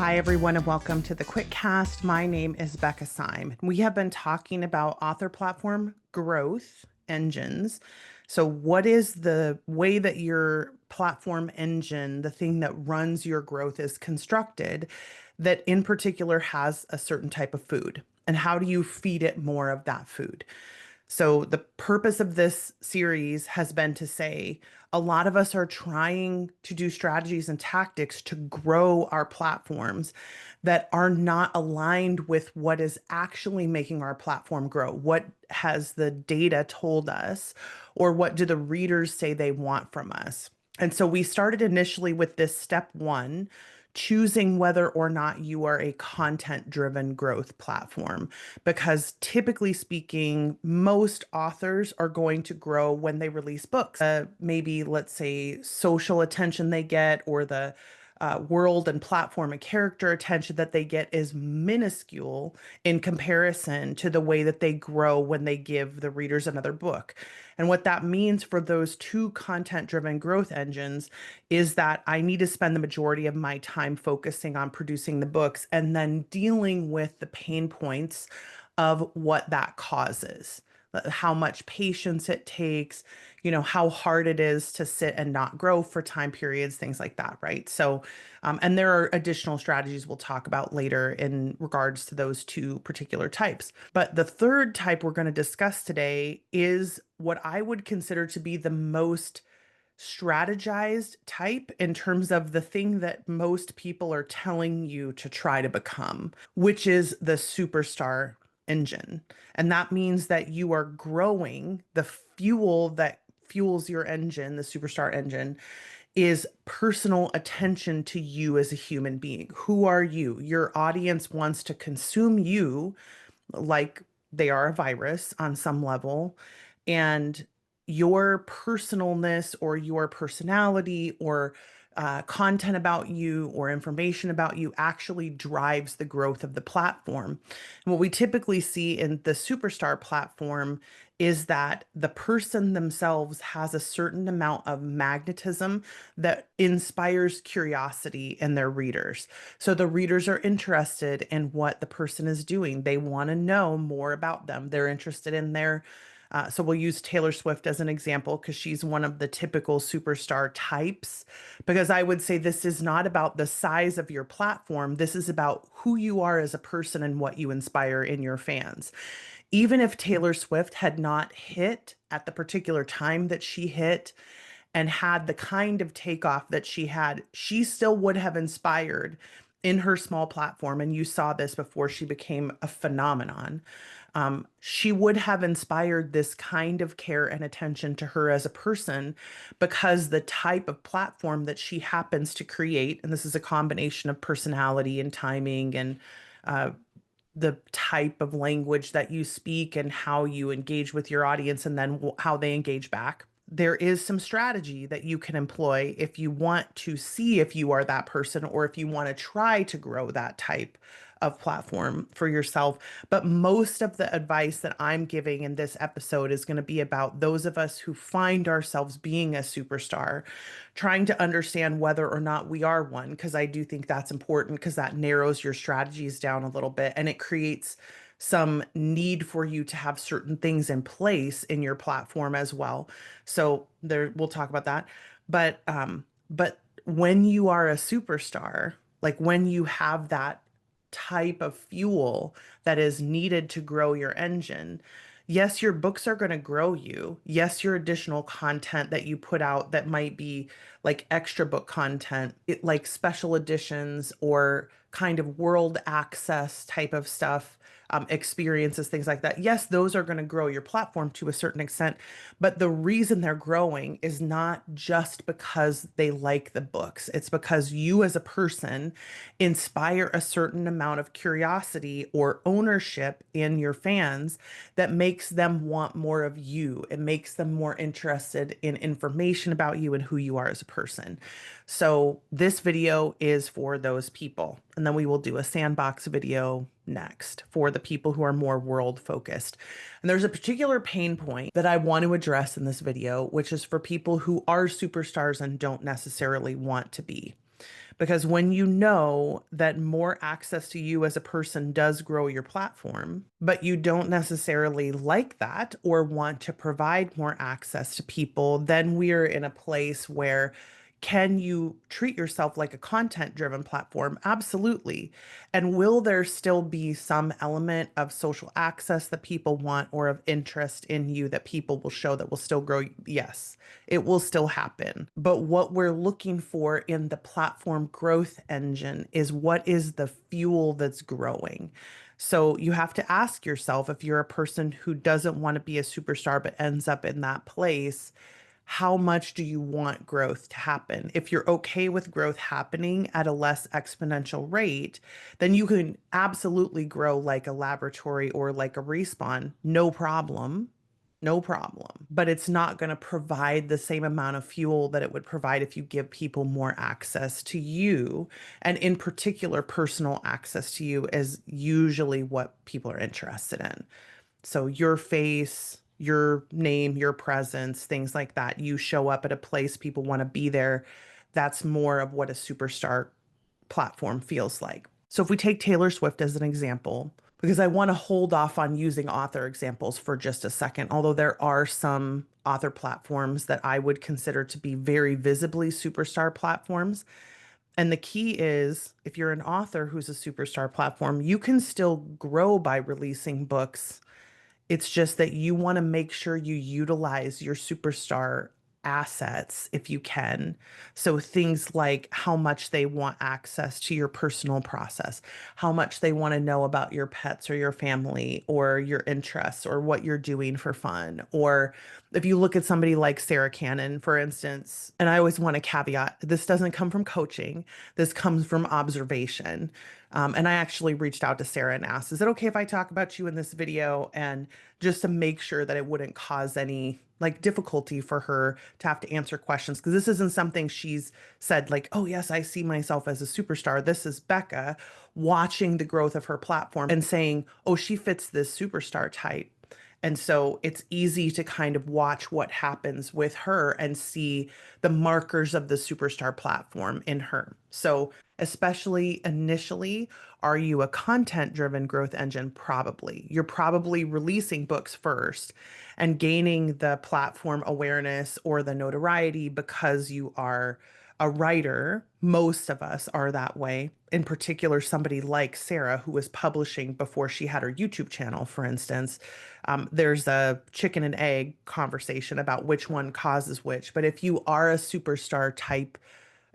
Hi, everyone, and welcome to the Quitcast. My name is Becca Syme. We have been talking about author platform growth engines. So, what is the way that your platform engine, the thing that runs your growth, is constructed that in particular has a certain type of food? And how do you feed it more of that food? So, the purpose of this series has been to say a lot of us are trying to do strategies and tactics to grow our platforms that are not aligned with what is actually making our platform grow. What has the data told us, or what do the readers say they want from us? And so we started initially with this step one, choosing whether or not you are a content-driven growth platform. Because typically speaking, most authors are going to grow when they release books. Maybe, let's say, social attention they get, or the world and platform and character attention that they get is minuscule in comparison to the way that they grow when they give the readers another book. And what that means for those two content-driven growth engines is that I need to spend the majority of my time focusing on producing the books and then dealing with the pain points of what that causes, how much patience it takes, how hard it is to sit and not grow for time periods, things like that, right? So, and there are additional strategies we'll talk about later in regards to those two particular types. But the third type we're going to discuss today is what I would consider to be the most strategized type in terms of the thing that most people are telling you to try to become, which is the superstar engine. And that means that you are growing the fuel that fuels your engine, the superstar engine, is personal attention to you as a human being. Who are you? Your audience wants to consume you like they are a virus on some level. And your personalness or your personality or content about you or information about you actually drives the growth of the platform. And what we typically see in the superstar platform is that the person themselves has a certain amount of magnetism that inspires curiosity in their readers. So the readers are interested in what the person is doing. They want to know more about them. They're interested in their so we'll use Taylor Swift as an example because she's one of the typical superstar types. Because I would say this is not about the size of your platform. This is about who you are as a person and what you inspire in your fans. Even if Taylor Swift had not hit at the particular time that she hit and had the kind of takeoff that she had, she still would have inspired in her small platform. And you saw this before she became a phenomenon. She would have inspired this kind of care and attention to her as a person because the type of platform that she happens to create, and this is a combination of personality and timing and uh, the type of language that you speak and how you engage with your audience and then how they engage back. There is some strategy that you can employ if you want to see if you are that person or if you want to try to grow that type of platform for yourself. But most of the advice that I'm giving in this episode is going to be about those of us who find ourselves being a superstar, trying to understand whether or not we are one, because I do think that's important because that narrows your strategies down a little bit and it creates some need for you to have certain things in place in your platform as well. So there, we'll talk about that. But when you are a superstar, like when you have that type of fuel that is needed to grow your engine, yes, your books are going to grow you. Yes, your additional content that you put out that might be like extra book content, like special editions or kind of world access type of stuff, experiences, things like that. Yes, those are going to grow your platform to a certain extent, but the reason they're growing is not just because they like the books. It's because you as a person inspire a certain amount of curiosity or ownership in your fans that makes them want more of you. It makes them more interested in information about you and who you are as a person. So this video is for those people. And then we will do a sandbox video next for the people who are more world focused. And there's a particular pain point that I want to address in this video, which is for people who are superstars and don't necessarily want to be. Because when you know that more access to you as a person does grow your platform, but you don't necessarily like that or want to provide more access to people, then we're in a place where can you treat yourself like a content driven platform? Absolutely. And will there still be some element of social access that people want or of interest in you that people will show that will still grow? Yes, it will still happen. But what we're looking for in the platform growth engine is what is the fuel that's growing. So you have to ask yourself if you're a person who doesn't want to be a superstar but ends up in that place, how much do you want growth to happen? If you're okay with growth happening at a less exponential rate, then you can absolutely grow like a laboratory or like a respawn, no problem. No problem. But it's not going to provide the same amount of fuel that it would provide if you give people more access to you. And in particular, personal access to you is usually what people are interested in. So your face, your name, your presence, things like that. You show up at a place, people want to be there. That's more of what a superstar platform feels like. So if we take Taylor Swift as an example, because I want to hold off on using author examples for just a second, although there are some author platforms that I would consider to be very visibly superstar platforms. And the key is if you're an author who's a superstar platform, you can still grow by releasing books. It's just that you want to make sure you utilize your superstar assets if you can. So things like how much they want access to your personal process, how much they want to know about your pets or your family or your interests or what you're doing for fun. Or if you look at somebody like Sarah Cannon, for instance, and I always want to caveat, this doesn't come from coaching, this comes from observation. And I actually reached out to Sarah and asked, is it okay if I talk about you in this video? And just to make sure that it wouldn't cause any like difficulty for her to have to answer questions. Because this isn't something she's said like, oh, yes, I see myself as a superstar. This is Becca watching the growth of her platform and saying, oh, she fits this superstar type. And so it's easy to kind of watch what happens with her and see the markers of the superstar platform in her. So, especially initially, are you a content driven growth engine? Probably. You're probably releasing books first and gaining the platform awareness or the notoriety because you are a writer. Most of us are that way. In particular, somebody like Sarah, who was publishing before she had her YouTube channel, for instance. There's a chicken and egg conversation about which one causes which. But if you are a superstar type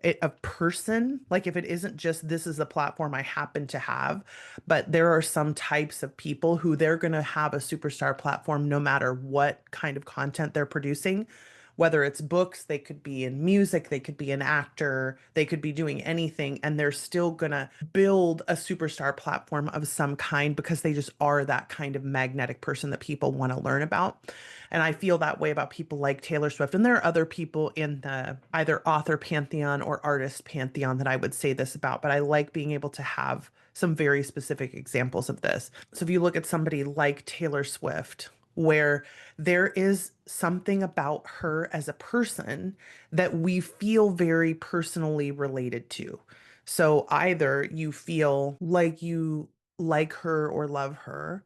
a person, like if it isn't just this is the platform I happen to have, but there are some types of people who they're going to have a superstar platform no matter what kind of content they're producing. Whether it's books, they could be in music, they could be an actor, they could be doing anything, and they're still gonna build a superstar platform of some kind because they just are that kind of magnetic person that people want to learn about. And I feel that way about people like Taylor Swift. And there are other people in the either author pantheon or artist pantheon that I would say this about, but I like being able to have some very specific examples of this. So if you look at somebody like Taylor Swift, where there is something about her as a person that we feel very personally related to. So either you feel like you like her or love her,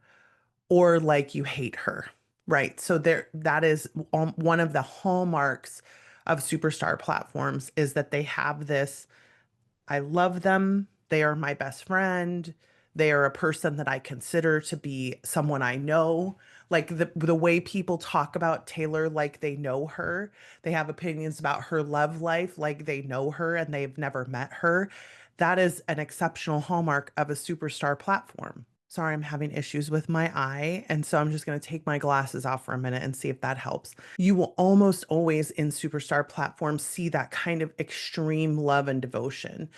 or like you hate her, right? So there, that is one of the hallmarks of superstar platforms is that they have this I love them. They are my best friend. They are a person that I consider to be someone I know. Like the way people talk about Taylor like they know her. They have opinions about her love life like they know her and they've never met her. That is an exceptional hallmark of a superstar platform. Sorry, I'm having issues with my eye. And so I'm just going to take my glasses off for a minute and see if that helps. You will almost always in superstar platforms see that kind of extreme love and devotion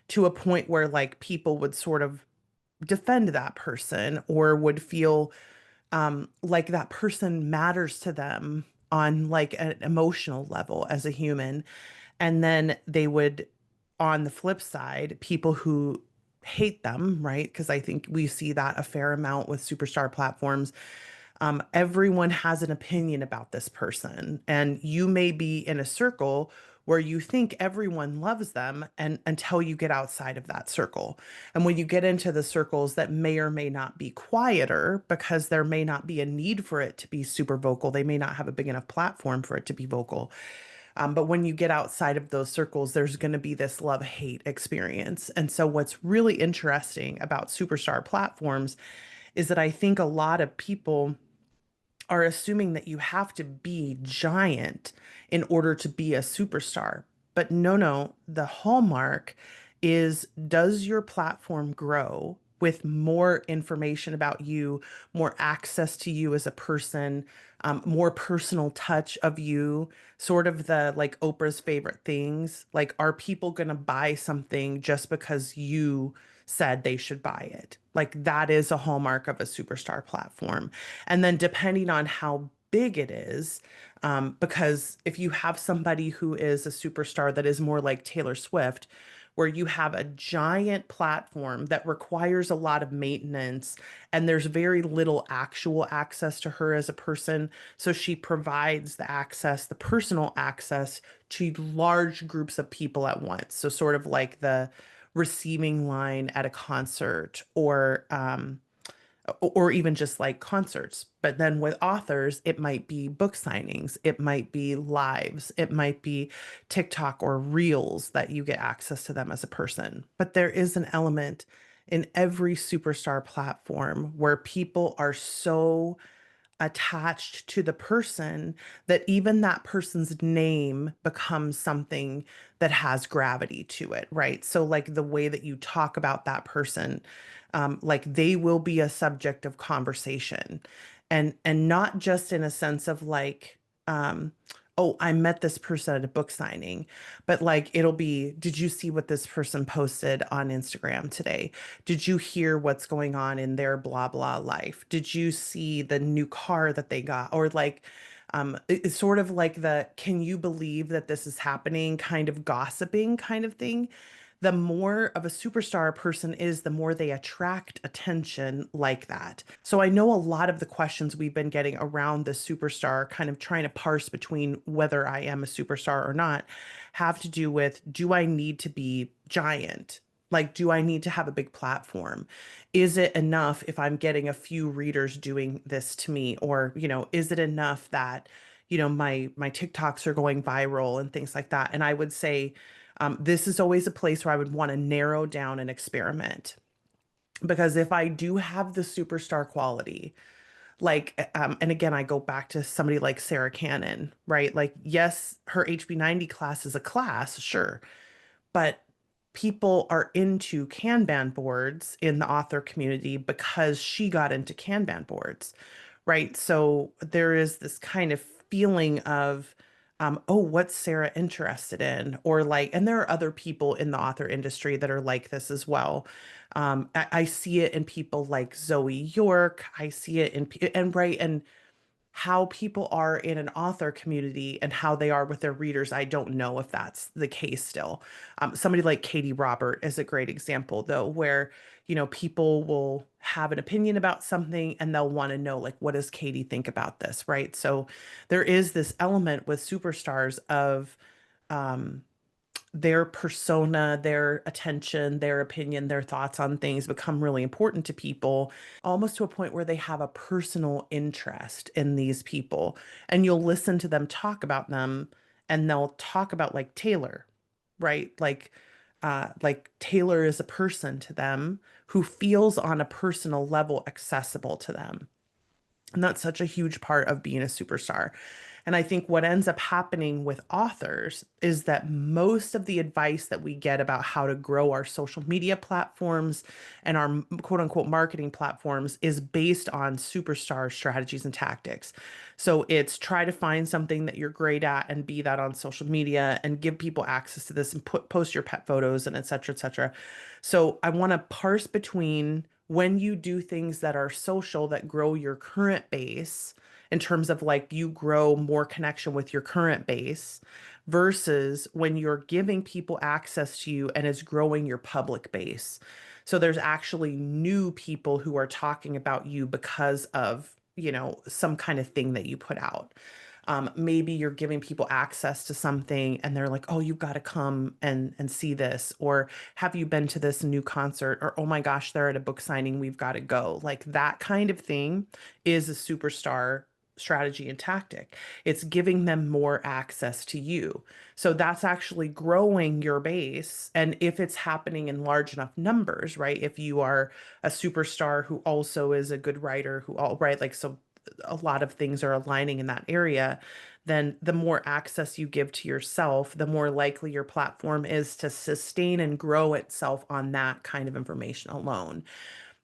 to a point where like people would sort of defend that person or would feel like that person matters to them on like an emotional level as a human. And then they would, on the flip side, people who hate them, right? Because I think we see that a fair amount with superstar platforms. Everyone has an opinion about this person, and you may be in a circle where you think everyone loves them and until you get outside of that circle. And when you get into the circles that may or may not be quieter because there may not be a need for it to be super vocal, they may not have a big enough platform for it to be vocal. But when you get outside of those circles, there's going to be this love-hate experience. And so what's really interesting about superstar platforms is that I think a lot of people are assuming that you have to be giant in order to be a superstar. But no, no, the hallmark is, does your platform grow with more information about you, more access to you as a person, more personal touch of you, sort of the like Oprah's favorite things? Like, are people going to buy something just because you said they should buy it? Like, that is a hallmark of a superstar platform. And then depending on how big it is, because if you have somebody who is a superstar that is more like Taylor Swift, where you have a giant platform that requires a lot of maintenance and there's very little actual access to her as a person. So she provides the access, the personal access to large groups of people at once. So, sort of like the receiving line at a concert, or even just like concerts. But then with authors, it might be book signings, it might be lives, it might be TikTok or Reels that you get access to them as a person. But there is an element in every superstar platform where people are so attached to the person that even that person's name becomes something that has gravity to it, right? So, like the way that you talk about that person, like they will be a subject of conversation, and not just in a sense of like, oh, I met this person at a book signing, but like it'll be, did you see what this person posted on Instagram today? Did you hear what's going on in their blah blah life? Did you see the new car that they got? Or like, it's sort of like the can you believe that this is happening kind of gossiping kind of thing. The more of a superstar a person is, the more they attract attention like that. So I know a lot of the questions we've been getting around the superstar, kind of trying to parse between whether I am a superstar or not, have to do with, do I need to be giant? Like, do I need to have a big platform? Is it enough if I'm getting a few readers doing this to me? Or, is it enough that, my TikToks are going viral and things like that? And I would say, this is always a place where I would want to narrow down and experiment. Because if I do have the superstar quality, like, and again, I go back to somebody like Sarah Cannon, right? Like, yes, her HB90 class is a class, sure, but people are into Kanban boards in the author community because she got into Kanban boards, right? So there is this kind of feeling of, oh, what's Sarah interested in? Or like, and there are other people in the author industry that are like this as well. I see it in people like Zoe York. I see it and right, and how people are in an author community and how they are with their readers, I don't know if that's the case still. Somebody like Katie Robert is a great example, though, where, people will have an opinion about something and they'll want to know, like, what does Katie think about this, right? So there is this element with superstars of, um, their persona, their attention, their opinion, their thoughts on things become really important to people, almost to a point where they have a personal interest in these people. And you'll listen to them talk about them, and they'll talk about like Taylor, right? Like Taylor is a person to them who feels on a personal level accessible to them. And that's such a huge part of being a superstar. And I think what ends up happening with authors is that most of the advice that we get about how to grow our social media platforms and our quote unquote marketing platforms is based on superstar strategies and tactics. So it's try to find something that you're great at and be that on social media and give people access to this and post your pet photos and et cetera, et cetera. So I want to parse between when you do things that are social that grow your current base in terms of like you grow more connection with your current base versus when you're giving people access to you and it's growing your public base. So there's actually new people who are talking about you because of, some kind of thing that you put out. Maybe you're giving people access to something and they're like, oh, you've got to come and see this. Or have you been to this new concert? Or oh my gosh, they're at a book signing, we've got to go. Like that kind of thing is a superstar strategy and tactic. It's giving them more access to you. So that's actually growing your base. And if it's happening in large enough numbers, right? If you are a superstar who also is a good writer, who all right, like so a lot of things are aligning in that area, then the more access you give to yourself, the more likely your platform is to sustain and grow itself on that kind of information alone.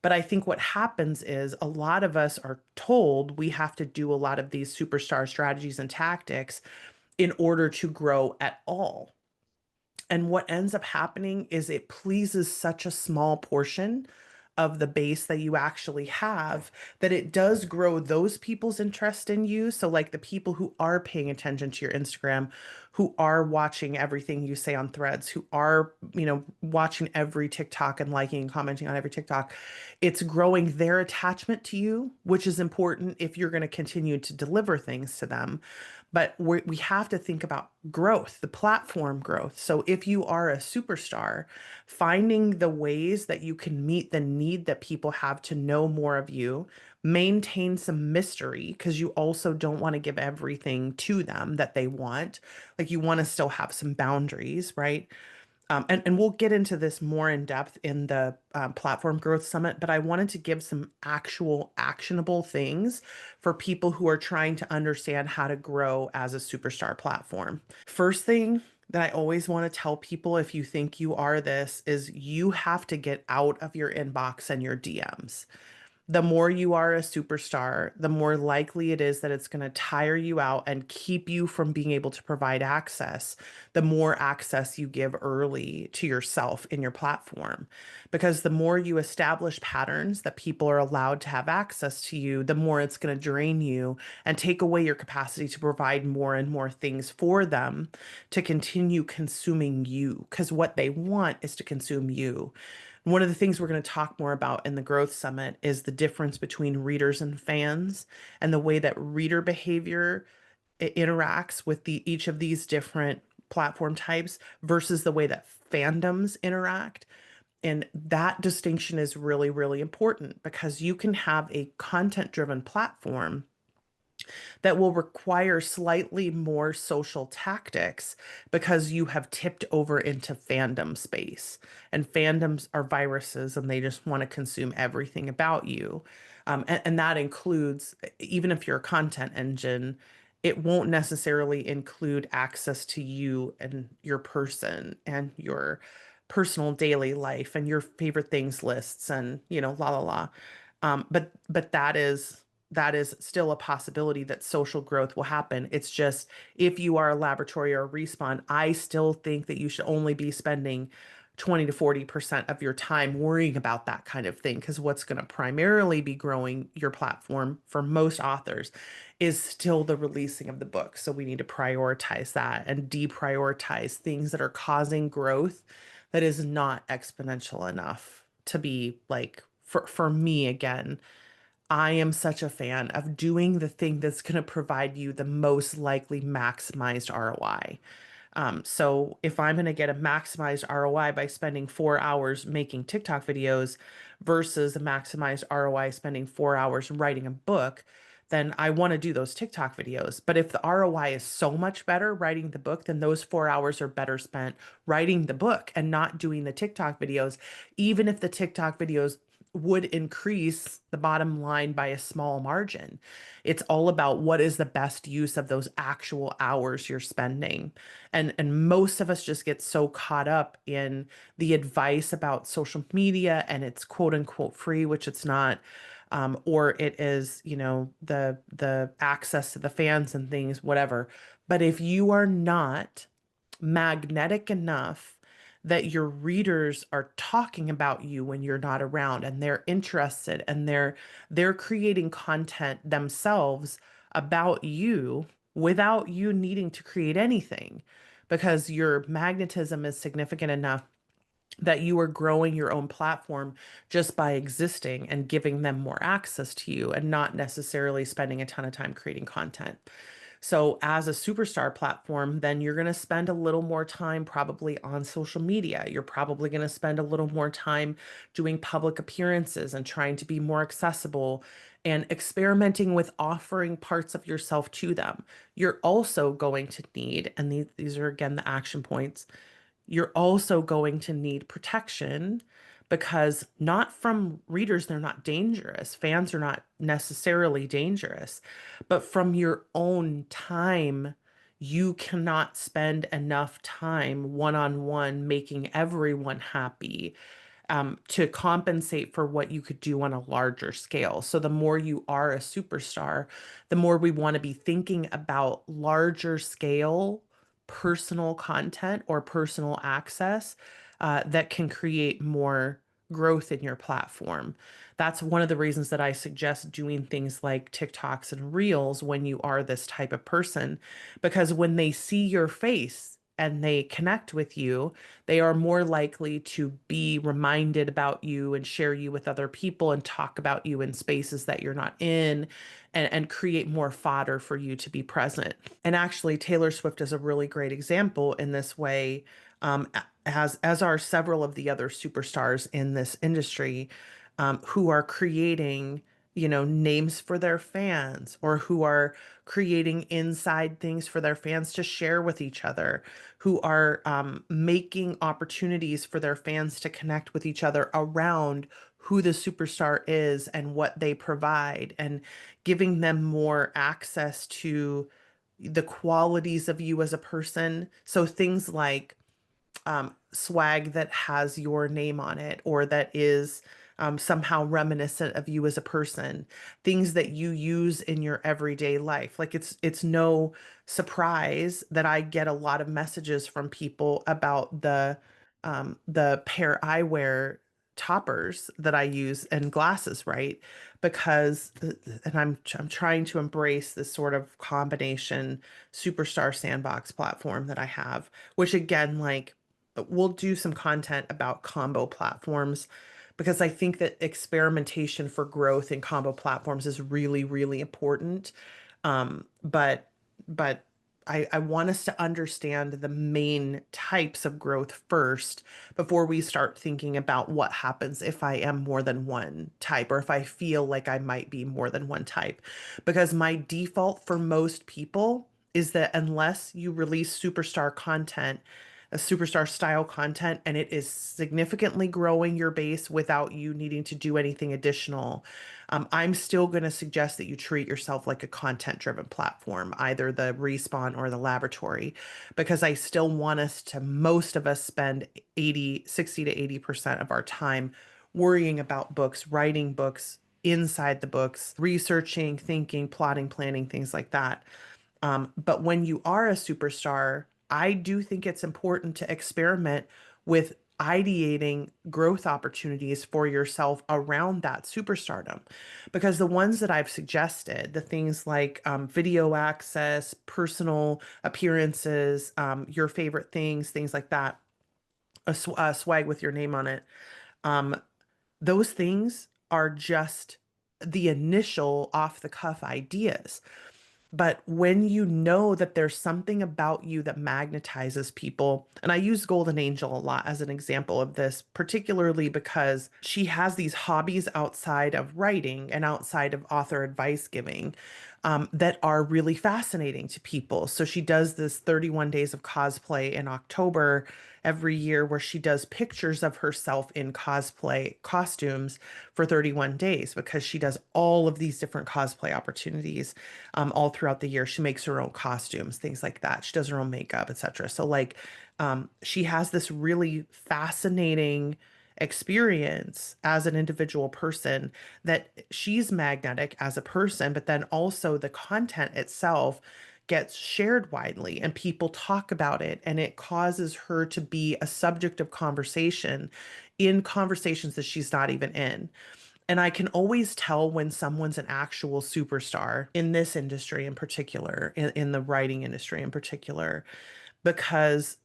But I think what happens is a lot of us are told we have to do a lot of these superstar strategies and tactics in order to grow at all. And what ends up happening is it pleases such a small portion of the base that you actually have that it does grow those people's interest in you. So, like the people who are paying attention to your Instagram, who are watching everything you say on threads, who are, watching every TikTok and liking and commenting on every TikTok, it's growing their attachment to you, which is important if you're going to continue to deliver things to them. But we have to think about growth, the platform growth. So if you are a superstar, finding the ways that you can meet the need that people have to know more of you, maintain some mystery, because you also don't want to give everything to them that they want. Like you want to still have some boundaries, right? And we'll get into this more in depth in the Platform Growth Summit, but I wanted to give some actual actionable things for people who are trying to understand how to grow as a superstar platform. First thing that I always want to tell people if you think you are this is you have to get out of your inbox and your DMs. The more you are a superstar, the more likely it is that it's going to tire you out and keep you from being able to provide access, the more access you give early to yourself in your platform. Because the more you establish patterns that people are allowed to have access to you, the more it's going to drain you and take away your capacity to provide more and more things for them to continue consuming you. Because what they want is to consume you. One of the things we're going to talk more about in the Growth Summit is the difference between readers and fans and the way that reader behavior interacts with each of these different platform types versus the way that fandoms interact. And that distinction is really, really important because you can have a content-driven platform that will require slightly more social tactics because you have tipped over into fandom space. And fandoms are viruses and they just want to consume everything about you. And that includes, even if you're a content engine, it won't necessarily include access to you and your person and your personal daily life and your favorite things lists and, la la la. But that is still a possibility that social growth will happen. It's just if you are a laboratory or a respawn, I still think that you should only be spending 20 to 40% of your time worrying about that kind of thing. Because what's going to primarily be growing your platform for most authors is still the releasing of the book. So we need to prioritize that and deprioritize things that are causing growth that is not exponential enough to be like, for me again, I am such a fan of doing the thing that's going to provide you the most likely maximized ROI. So if I'm going to get a maximized ROI by spending 4 hours making TikTok videos versus a maximized ROI spending 4 hours writing a book, then I want to do those TikTok videos. But if the ROI is so much better writing the book, then those 4 hours are better spent writing the book and not doing the TikTok videos, even if the TikTok videos would increase the bottom line by a small margin. It's all about what is the best use of those actual hours you're spending. And most of us just get so caught up in the advice about social media and it's quote unquote free, which it's not. Or it is, the access to the fans and things, whatever. But if you are not magnetic enough that your readers are talking about you when you're not around and they're interested and they're creating content themselves about you without you needing to create anything because your magnetism is significant enough that you are growing your own platform just by existing and giving them more access to you and not necessarily spending a ton of time creating content. So, as a superstar platform, then you're going to spend a little more time probably on social media. You're probably going to spend a little more time doing public appearances and trying to be more accessible and experimenting with offering parts of yourself to them. You're also going to need, and these are again the action points, you're also going to need protection because not from readers, they're not dangerous. Fans are not necessarily dangerous, but from your own time, you cannot spend enough time one on one making everyone happy to compensate for what you could do on a larger scale. So the more you are a superstar, the more we want to be thinking about larger scale personal content or personal access that can create more growth in your platform. That's one of the reasons that I suggest doing things like TikToks and Reels when you are this type of person, because when they see your face and they connect with you, they are more likely to be reminded about you and share you with other people and talk about you in spaces that you're not in and create more fodder for you to be present. And actually, Taylor Swift is a really great example in this way, as are several of the other superstars in this industry, who are creating, names for their fans or who are creating inside things for their fans to share with each other, who are making opportunities for their fans to connect with each other around who the superstar is and what they provide, and giving them more access to the qualities of you as a person. So things like swag that has your name on it or that is somehow reminiscent of you as a person, things that you use in your everyday life. Like it's no surprise that I get a lot of messages from people about the pair I wear toppers that I use and glasses, right? Because and I'm trying to embrace this sort of combination superstar sandbox platform that I have, which again, like we'll do some content about combo platforms because I think that experimentation for growth in combo platforms is really, really important. But I want us to understand the main types of growth first before we start thinking about what happens if I am more than one type or if I feel like I might be more than one type. Because my default for most people is that unless you release superstar content, a superstar style content, and it is significantly growing your base without you needing to do anything additional, I'm still going to suggest that you treat yourself like a content driven platform, either the Respawn or the Laboratory, because I still want us to, most of us spend 60 to 80% of our time worrying about books, writing books, inside the books, researching, thinking, plotting, planning, things like that. But when you are a superstar, I do think it's important to experiment with ideating growth opportunities for yourself around that superstardom. Because the ones that I've suggested, the things like video access, personal appearances, your favorite things, things like that, a swag with your name on it, um, those things are just the initial off the cuff ideas. But when you know that there's something about you that magnetizes people, and I use Golden Angel a lot as an example of this, particularly because she has these hobbies outside of writing and outside of author advice giving, that are really fascinating to people. So she does this 31 days of cosplay in October every year where she does pictures of herself in cosplay costumes for 31 days because she does all of these different cosplay opportunities all throughout the year. She makes her own costumes, things like that. She does her own makeup, etc. So like she has this really fascinating experience as an individual person, that she's magnetic as a person, but then also the content itself gets shared widely and people talk about it, and it causes her to be a subject of conversation in conversations that she's not even in. And I can always tell when someone's an actual superstar in this industry in particular, in the writing industry in particular, because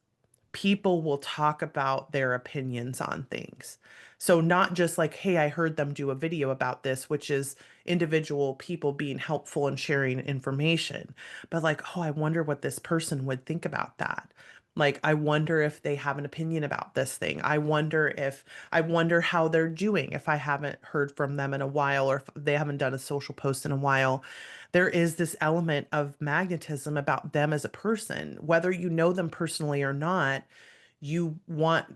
people will talk about their opinions on things. So not just like, hey, I heard them do a video about this, which is individual people being helpful and sharing information, but like, oh, I wonder what this person would think about that. Like, I wonder if they have an opinion about this thing. I wonder how they're doing if I haven't heard from them in a while, or if they haven't done a social post in a while. There is this element of magnetism about them as a person, whether you know them personally or not. You want,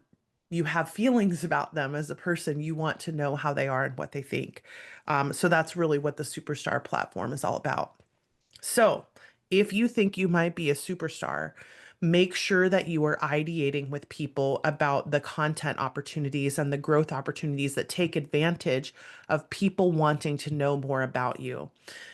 you have feelings about them as a person. You want to know how they are and what they think. So that's really what the Superstar platform is all about. So, if you think you might be a superstar, make sure that you are ideating with people about the content opportunities and the growth opportunities that take advantage of people wanting to know more about you.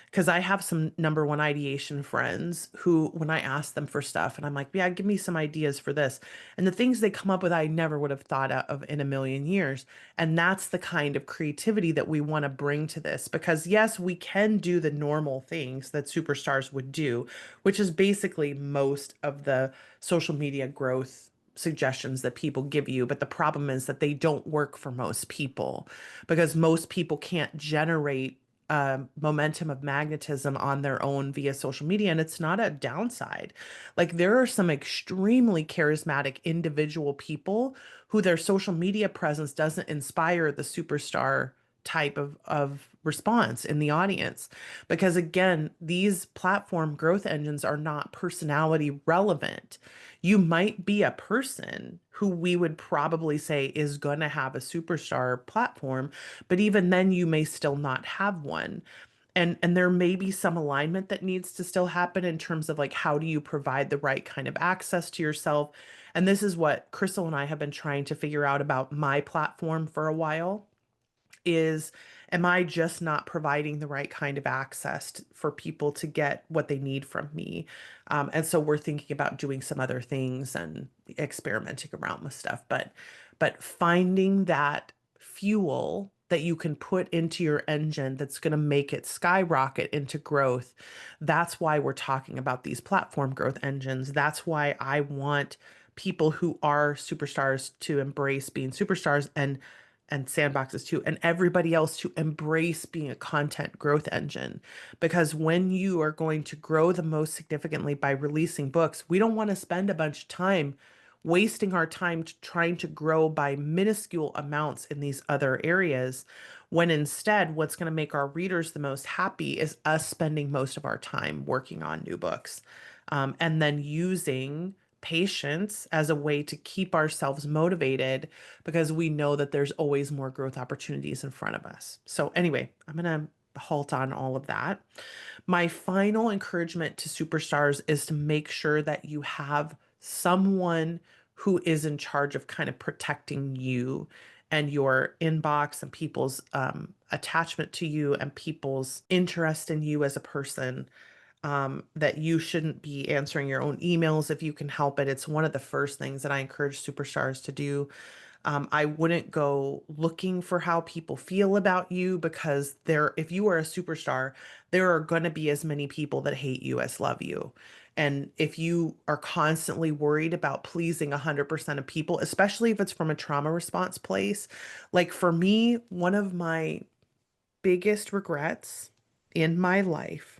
Because I have some number one ideation friends who, when I ask them for stuff and I'm like, yeah, give me some ideas for this. And the things they come up with, I never would have thought of in a million years. And that's the kind of creativity that we want to bring to this. Because yes, we can do the normal things that superstars would do, which is basically most of the social media growth suggestions that people give you. But the problem is that they don't work for most people because most people can't generate momentum of magnetism on their own via social media. And it's not a downside. Like, there are some extremely charismatic individual people who their social media presence doesn't inspire the superstar type of response in the audience. Because again, these platform growth engines are not personality relevant. You might be a person who we would probably say is going to have a superstar platform, but even then you may still not have one. And there may be some alignment that needs to still happen in terms of like, how do you provide the right kind of access to yourself? And this is what Crystal and I have been trying to figure out about my platform for a while is, am I just not providing the right kind of access for people to get what they need from me? And so we're thinking about doing some other things and experimenting around with stuff, but finding that fuel that you can put into your engine that's going to make it skyrocket into growth. That's why we're talking about these platform growth engines. That's why I want people who are superstars to embrace being superstars, and sandboxes too, and everybody else to embrace being a content growth engine. Because when you are going to grow the most significantly by releasing books, we don't want to spend a bunch of time wasting our time trying to grow by minuscule amounts in these other areas, when instead what's going to make our readers the most happy is us spending most of our time working on new books, and then using patience as a way to keep ourselves motivated because we know that there's always more growth opportunities in front of us. So, anyway, I'm going to halt on all of that. My final encouragement to superstars is to make sure that you have someone who is in charge of kind of protecting you and your inbox and people's attachment to you and people's interest in you as a person. That you shouldn't be answering your own emails if you can help it. It's one of the first things that I encourage superstars to do. I wouldn't go looking for how people feel about you, because if you are a superstar, there are going to be as many people that hate you as love you. And if you are constantly worried about pleasing 100% of people, especially if it's from a trauma response place, like for me, one of my biggest regrets in my life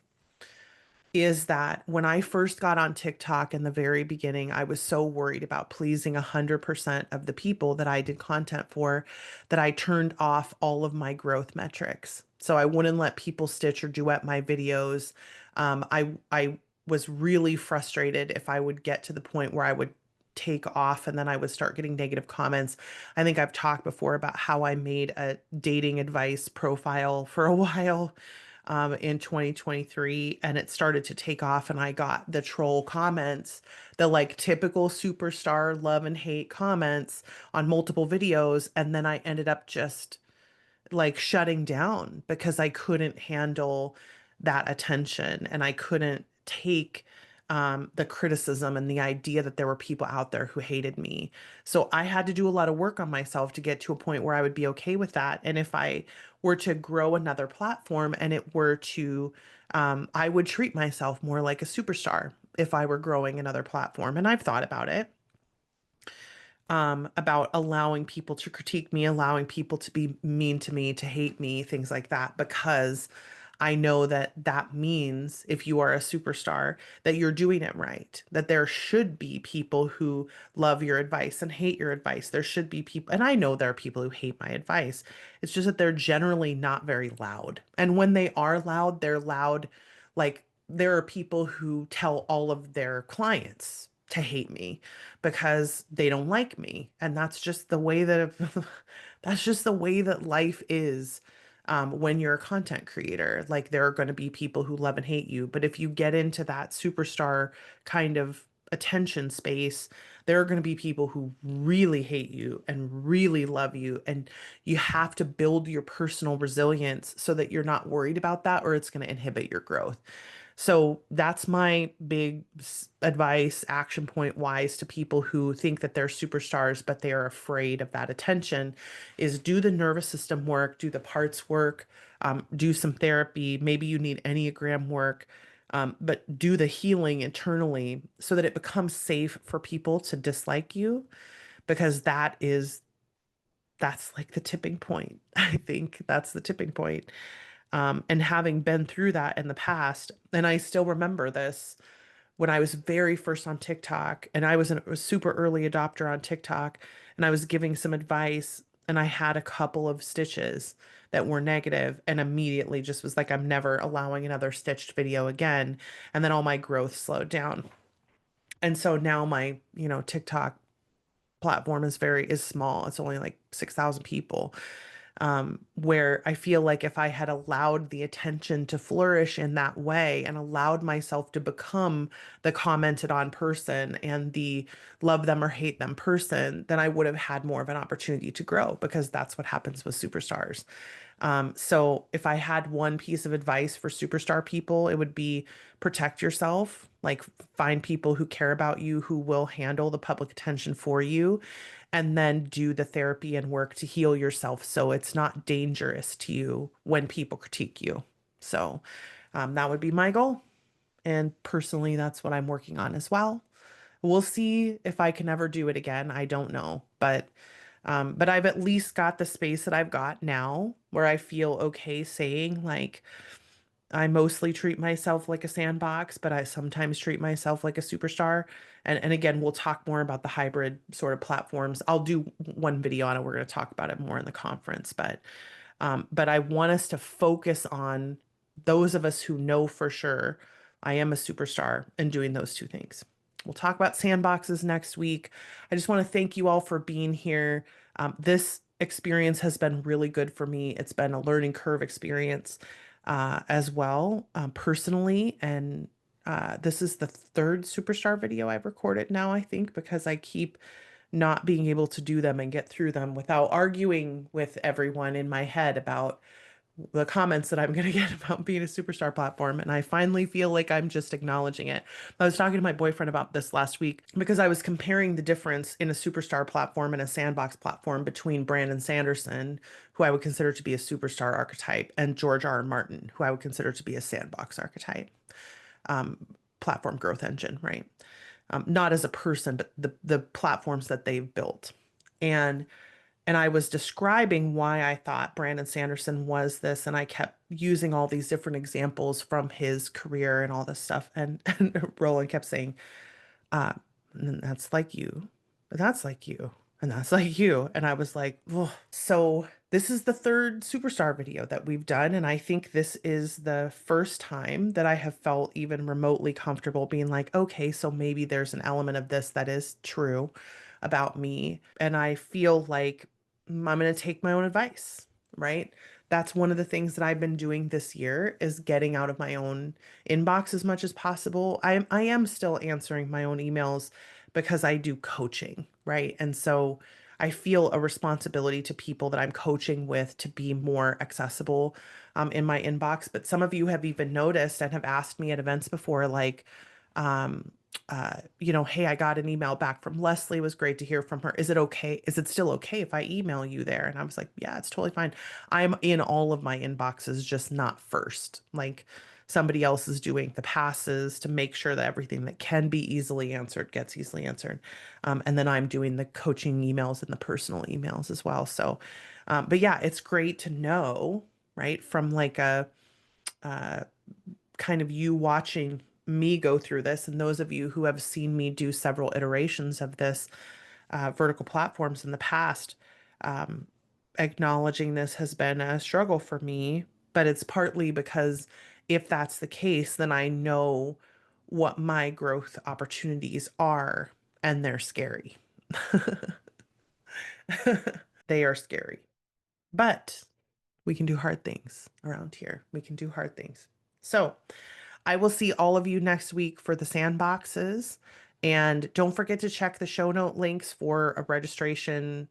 is that when I first got on TikTok in the very beginning, I was so worried about pleasing 100% of the people that I did content for that I turned off all of my growth metrics. So I wouldn't let people stitch or duet my videos. I was really frustrated if I would get to the point where I would take off and then I would start getting negative comments. I think I've talked before about how I made a dating advice profile for a while in 2023, and it started to take off, and I got the troll comments, the like typical superstar love and hate comments on multiple videos, and then I ended up just like shutting down because I couldn't handle that attention and I couldn't take the criticism and the idea that there were people out there who hated me. So I had to do a lot of work on myself to get to a point where I would be okay with that. And if I were to grow another platform and it were to, I would treat myself more like a superstar if I were growing another platform. And I've thought about it. about allowing people to critique me, allowing people to be mean to me, to hate me, things like that, because I know that that means if you are a superstar, that you're doing it right, that there should be people who love your advice and hate your advice. There should be people, and I know there are people who hate my advice. It's just that they're generally not very loud. And when they are loud, they're loud. Like there are people who tell all of their clients to hate me because they don't like me. And that's just the way that that's just the way that life is. When you're a content creator, like there are going to be people who love and hate you. But if you get into that superstar kind of attention space, there are going to be people who really hate you and really love you. And you have to build your personal resilience so that you're not worried about that, or it's going to inhibit your growth. So that's my big advice, action point wise to people who think that they're superstars, but they are afraid of that attention is do the nervous system work, do the parts work, do some therapy. Maybe you need Enneagram work, but do the healing internally so that it becomes safe for people to dislike you because that's like the tipping point. I think that's the tipping point. And having been through that in the past, and I still remember this when I was very first on TikTok, and I was a super early adopter on TikTok, and I was giving some advice, and I had a couple of stitches that were negative, and immediately just was like, I'm never allowing another stitched video again. And then all my growth slowed down. And so now my, TikTok platform is small. It's only like 6,000 people, where I feel like if I had allowed the attention to flourish in that way and allowed myself to become the commented on person and the love them or hate them person, then I would have had more of an opportunity to grow because that's what happens with superstars. So if I had one piece of advice for superstar people, it would be protect yourself, like find people who care about you, who will handle the public attention for you, and then do the therapy and work to heal yourself so it's not dangerous to you when people critique you. So that would be my goal. And personally, that's what I'm working on as well. We'll see if I can ever do it again. I don't know, but I've at least got the space that I've got now where I feel okay saying like I mostly treat myself like a sandbox, but I sometimes treat myself like a superstar. And again, we'll talk more about the hybrid sort of platforms. I'll do one video on it. We're going to talk about it more in the conference, but I want us to focus on those of us who know for sure I am a superstar and doing those two things. We'll talk about sandboxes next week. I just want to thank you all for being here. This experience has been really good for me. It's been a learning curve experience as well, personally. And this is the third superstar video I've recorded now, I think, because I keep not being able to do them and get through them without arguing with everyone in my head about the comments that I'm going to get about being a superstar platform. And I finally feel like I'm just acknowledging it. I was talking to my boyfriend about this last week because I was comparing the difference in a superstar platform and a sandbox platform between Brandon Sanderson, who I would consider to be a superstar archetype, and George R. R. Martin, who I would consider to be a sandbox archetype, platform growth engine, right? Not as a person, but the platforms that they've built. And and I was describing why I thought Brandon Sanderson was this, and I kept using all these different examples from his career and all this stuff. And Roland kept saying, uh, "And that's like you, but that's like you, and that's like you." And I was like, "Ugh." So this is the third superstar video that we've done, and I think this is the first time that I have felt even remotely comfortable being like, okay, so maybe there's an element of this that is true about me. And I feel like I'm going to take my own advice, right? That's one of the things that I've been doing this year is getting out of my own inbox as much as possible. I am still answering my own emails because I do coaching, right? And so I feel a responsibility to people that I'm coaching with to be more accessible in my inbox. But some of you have even noticed and have asked me at events before, like, um, hey, I got an email back from Leslie. It was great to hear from her. Is it okay? Is it still okay if I email you there? And I was like, yeah, it's totally fine. I'm in all of my inboxes, just not first. Like somebody else is doing the passes to make sure that everything that can be easily answered gets easily answered. And then I'm doing the coaching emails and the personal emails as well. So, but yeah, it's great to know, right, from like a kind of you watching me go through this, and those of you who have seen me do several iterations of this vertical platforms in the past, um, acknowledging this has been a struggle for me, but it's partly because if that's the case, then I know what my growth opportunities are, and they're scary. They are scary, but we can do hard things around here. We can do hard things. So, I will see all of you next week for the sandboxes. And don't forget to check the show note links for a registration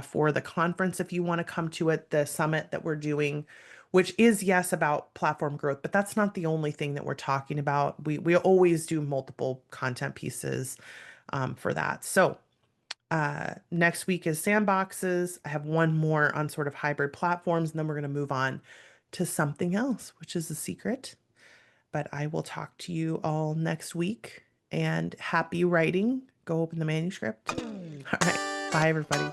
for the conference if you want to come to it, the summit that we're doing, which is, yes, about platform growth, but that's not the only thing that we're talking about. We always do multiple content pieces for that. So next week is sandboxes. I have one more on sort of hybrid platforms, and then we're going to move on to something else, which is a secret. But I will talk to you all next week, and happy writing. Go open the manuscript. All right. Bye, everybody.